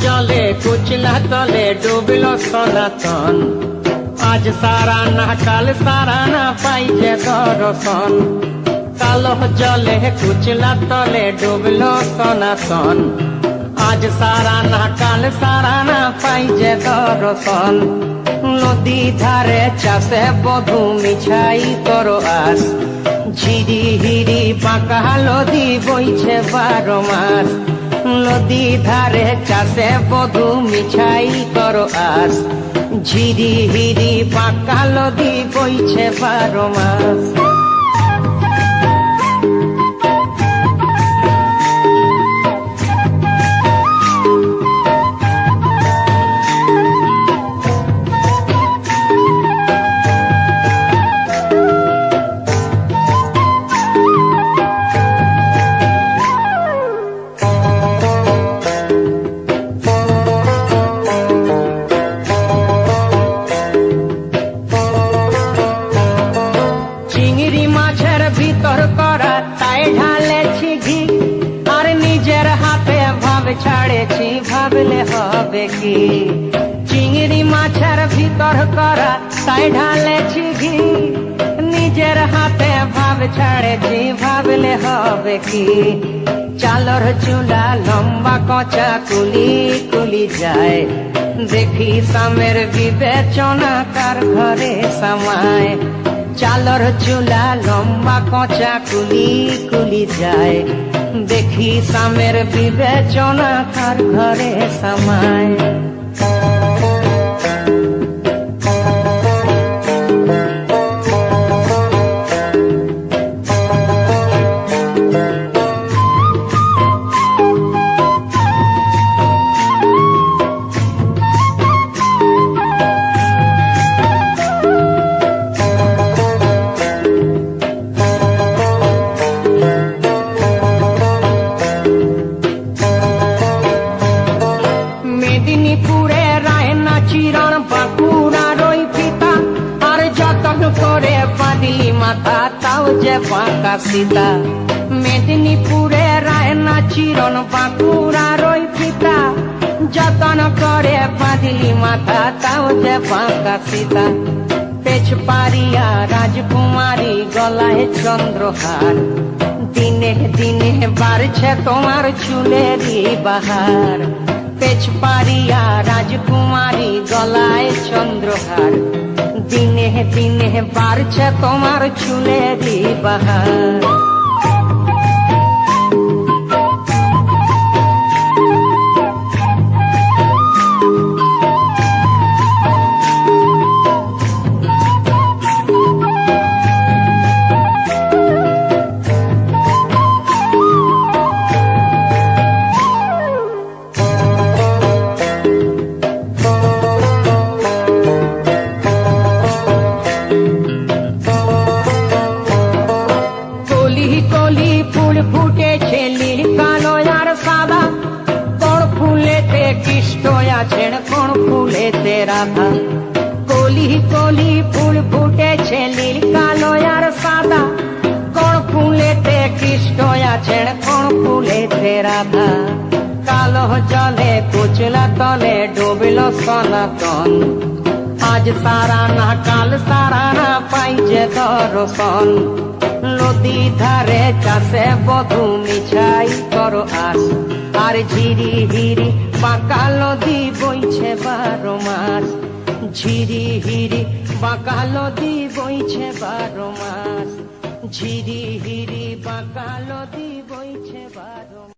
জলে কুচলা তলে ডুবলো সনাতন, আজ সারা না কাল সারা না পাইছে দর্শন। কালো জলে কুচলা তলে ডুবলো সনাতন, আজ সারা না কাল সারা না পাইছে দর্শন। নদী ধারে চাষে বধু মিছাই করো আস, ঝিরি হিরি বাঁকা নদী বইছে 12 মাস। নদী ধারে চাষে বধু মিছাই করো আস, ঝিরি হিরি বাঁকা নদী বইছে 12 মাস। ভিতর করা তাই ঢালেছি ঘি, আর নিজের হাতে ভাব ছাড়েছি ভাবলে হবে কি। চিংড়ি মাছের ভিতর করা তাই ঢালেছি ঘি, নিজের হাতে ভাব ছাড়েছি ভাবলে হবে কি। চালর চুলা লম্বা কচা কুলি কুলি যায়, দেখি সামের বিবেচনা কার ঘরে সামায়। চালর চুলা লম্বা কচা কুলি কুলি যায়, দেখি সামের বিবেচনা কার ঘরে সামায়। মেদিনীপুরে রায়না চিরণ বাঁকুড়ার ওই পিতা, আর যতন করে বাঁধলি মাথা তাও যে বাঁকা সীতা। মেদিনীপুরে রায়না চিরণ বাঁকুড়ার ওই পিতা, যতন করে বাঁধলি মাথা তাও যে বাঁকা সীতা। পেছ পারিয়া রাজকুমারী গলায় চন্দ্রহার, দিনে দিনে বাড়ছে তোমার চুলেরই বাহার। পেছ পারিয়া রাজকুমারী গলায় চন্দ্রহার, দিনে দিনে বাড়ছে তোমার চুলেরই বাহার। কলি ফুল ফুটেছে নীল কালো আর সাদা, কোন ফুলেতে কৃষ্ণ আছেন কোন ফুলেতে রাধা। কলি কলি ফুল ফুটেছে নীল কালো আর সাদা, কোন ফুলেতে কৃষ্ণ আছেন কোন ফুলেতে রাধা। কালো জলে কুচলা তলে ডুবলো সনাতন, আজ সারা না কাল সারা না পাইছে দর্শন। নদী ধারে চাষে বধু মিছাই করো আস, আর ঝিরি হিরি বাঁকা নদী বইছে 12 মাস। ঝিরি হিরি বাঁকা নদী বইছে 12 মাস, ঝিরি হিরি বাঁকা নদী বইছে 12 মাস।